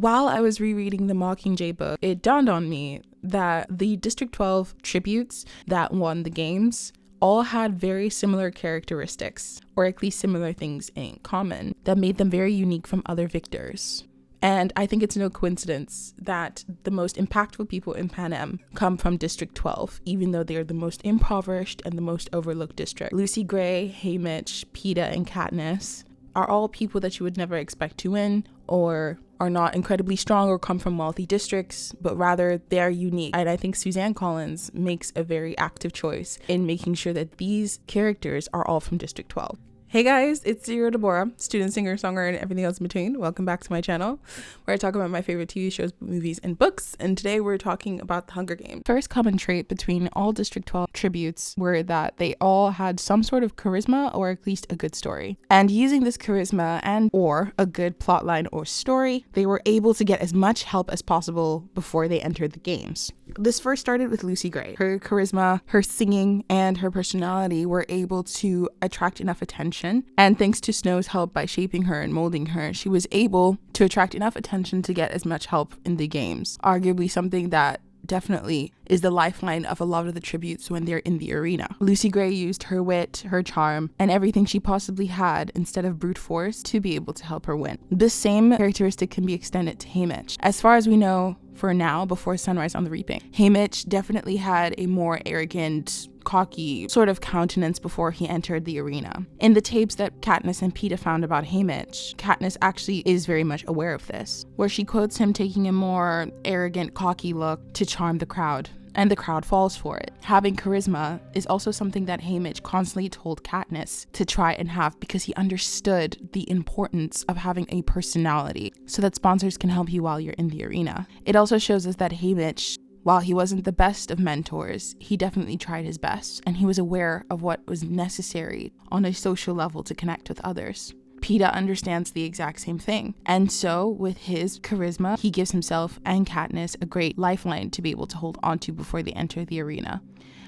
While I was rereading the Mockingjay book, it dawned on me that the District 12 tributes that won the games all had very similar characteristics, or at least similar things in common, that made them very unique from other victors. And I think it's no coincidence that the most impactful people in Pan Am come from District 12, even though they are the most impoverished and the most overlooked district. Lucy Gray, Haymitch, Peeta, and Katniss are all people that you would never expect to win, or are not incredibly strong or come from wealthy districts, but rather they're unique. And I think Suzanne Collins makes a very active choice in making sure that these characters are all from District 12. Hey guys, it's therealdeborah, Deborah, student, singer, songwriter, and everything else in between. Welcome back to my channel, where I talk about my favorite TV shows, movies, and books. And today we're talking about the Hunger Games. First common trait between all District 12 tributes were that they all had some sort of charisma, or at least a good story. And using this charisma and or a good plotline or story, they were able to get as much help as possible before they entered the games. This first started with Lucy Gray. Her charisma, her singing, and her personality were able to attract enough attention. And thanks to Snow's help by shaping her and molding her, she was able to attract enough attention to get as much help in the games. Arguably something that definitely is the lifeline of a lot of the tributes when they're in the arena. Lucy Gray used her wit, her charm, and everything she possibly had instead of brute force to be able to help her win. This same characteristic can be extended to Haymitch. As far as we know, for now, before Sunrise on the Reaping, Haymitch definitely had a more arrogant, cocky sort of countenance before he entered the arena. In the tapes that Katniss and Peeta found about Haymitch, Katniss actually is very much aware of this, where she quotes him taking a more arrogant, cocky look to charm the crowd. And the crowd falls for it. Having charisma is also something that Haymitch constantly told Katniss to try and have, because he understood the importance of having a personality so that sponsors can help you while you're in the arena. It also shows us that Haymitch, while he wasn't the best of mentors, he definitely tried his best, and he was aware of what was necessary on a social level to connect with others. Peeta understands the exact same thing. And so with his charisma, he gives himself and Katniss a great lifeline to be able to hold onto before they enter the arena.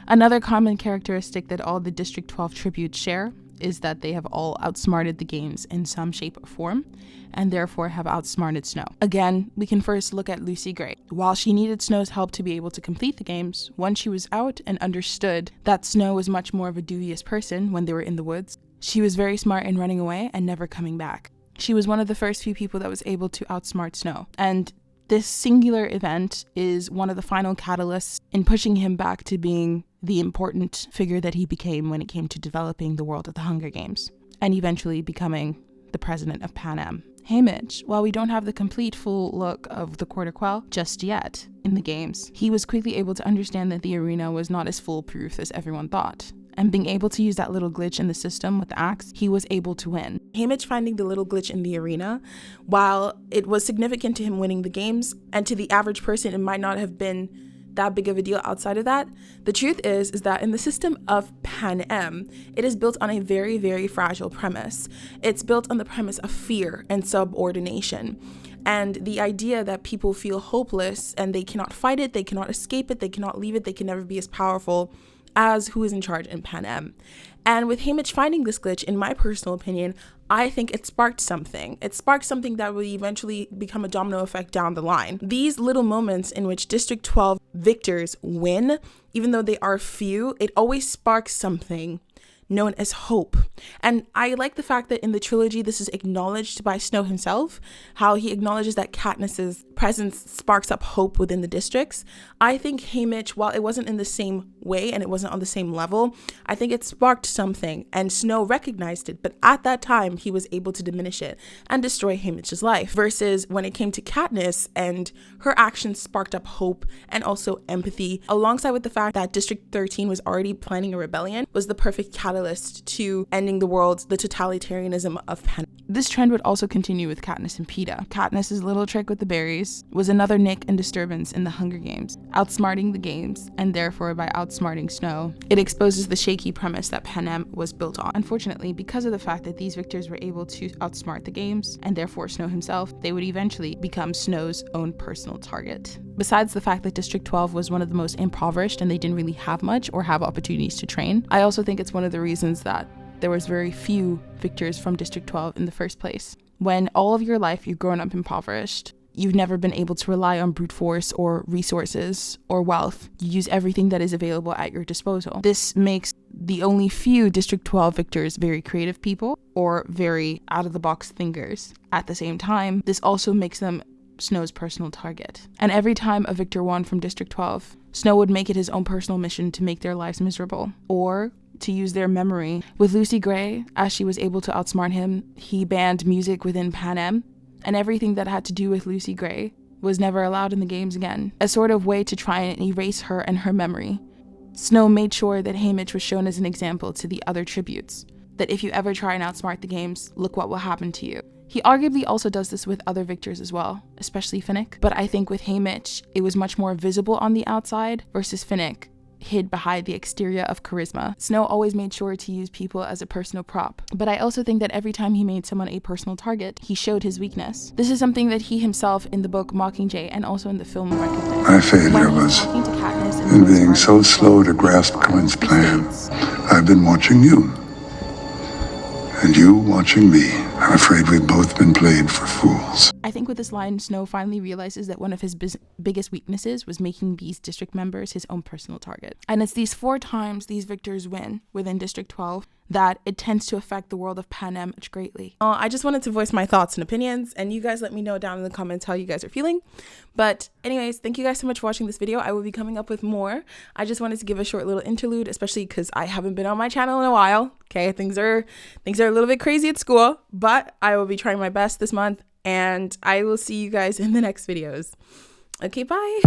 Another common characteristic that all the District 12 tributes share is that they have all outsmarted the games in some shape or form, and therefore have outsmarted Snow. Again, we can first look at Lucy Gray. While she needed Snow's help to be able to complete the games, once she was out and understood that Snow was much more of a dubious person when they were in the woods, she was very smart in running away and never coming back. She was one of the first few people that was able to outsmart Snow. And this singular event is one of the final catalysts in pushing him back to being the important figure that he became when it came to developing the world of the Hunger Games, and eventually becoming the president of Pan Am. Haymitch, while we don't have the complete full look of the Quarter Quell just yet in the games, he was quickly able to understand that the arena was not as foolproof as everyone thought. And being able to use that little glitch in the system with the axe, he was able to win. Haymitch finding the little glitch in the arena, while it was significant to him winning the games, and to the average person it might not have been that big of a deal outside of that, the truth is that in the system of Pan Am, it is built on a very, very fragile premise. It's built on the premise of fear and subordination. And the idea that people feel hopeless and they cannot fight it, they cannot escape it, they cannot leave it, they can never be as powerful as who is in charge in Pan Am. And with Haymitch finding this glitch, in my personal opinion, I think it sparked something. It sparked something that would eventually become a domino effect down the line. These little moments in which District 12 victors win, even though they are few, it always sparks something known as hope. And I like the fact that in the trilogy, this is acknowledged by Snow himself, how he acknowledges that Katniss's presence sparks up hope within the districts. I think Haymitch, while it wasn't in the same way and it wasn't on the same level, I think it sparked something, and Snow recognized it, but at that time he was able to diminish it and destroy Haymitch's life, versus when it came to Katniss, and her actions sparked up hope and also empathy, alongside with the fact that District 13 was already planning a rebellion, was the perfect catalyst to ending the world, the totalitarianism of Pan. This trend would also continue with Katniss and Peeta. Katniss's little trick with the berries was another nick and disturbance in the Hunger Games, outsmarting the games, and therefore by outsmarting Snow, it exposes the shaky premise that Pan Am was built on. Unfortunately, because of the fact that these victors were able to outsmart the games, and therefore Snow himself, they would eventually become Snow's own personal target. Besides the fact that District 12 was one of the most impoverished and they didn't really have much or have opportunities to train, I also think it's one of the reasons that there was very few victors from District 12 in the first place. When all of your life you've grown up impoverished, You've never been able to rely on brute force or resources or wealth. You use everything that is available at your disposal. This makes the only few District 12 victors very creative people or very out-of-the-box thinkers. At the same time, this also makes them Snow's personal target. And every time a victor won from District 12, Snow would make it his own personal mission to make their lives miserable, or to use their memory. With Lucy Gray, as she was able to outsmart him, he banned music within Panem, and everything that had to do with Lucy Gray was never allowed in the games again, a sort of way to try and erase her and her memory. Snow made sure that Haymitch was shown as an example to the other tributes, that if you ever try and outsmart the games, look what will happen to you. He arguably also does this with other victors as well, especially Finnick, but I think with Haymitch, it was much more visible on the outside versus Finnick hid behind the exterior of charisma. Snow always made sure to use people as a personal prop, but I also think that every time he made someone a personal target, he showed his weakness. This is something that he himself in the book Mockingjay and also in the film recognized. My failure was in being so slow to grasp Quinn's plan. I've been watching you, and you watching me. I'm afraid we've both been played for fools. I think with this line, Snow finally realizes that one of his biggest weaknesses was making these district members his own personal target. And it's these 4 times these victors win within District 12 that it tends to affect the world of Panem much greatly. I just wanted to voice my thoughts and opinions, and you guys let me know down in the comments how you guys are feeling. But anyways, thank you guys so much for watching this video. I will be coming up with more. I just wanted to give a short little interlude, especially because I haven't been on my channel in a while. Okay, things are a little bit crazy at school, but I will be trying my best this month, and I will see you guys in the next videos. Okay, bye.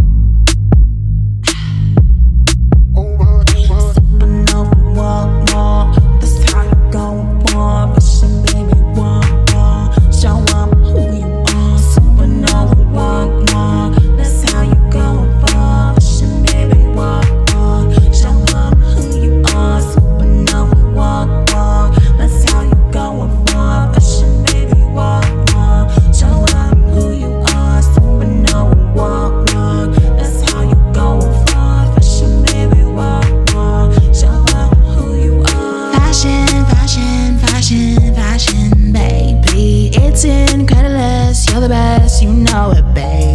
It's incredulous, you're the best, you know it, babe.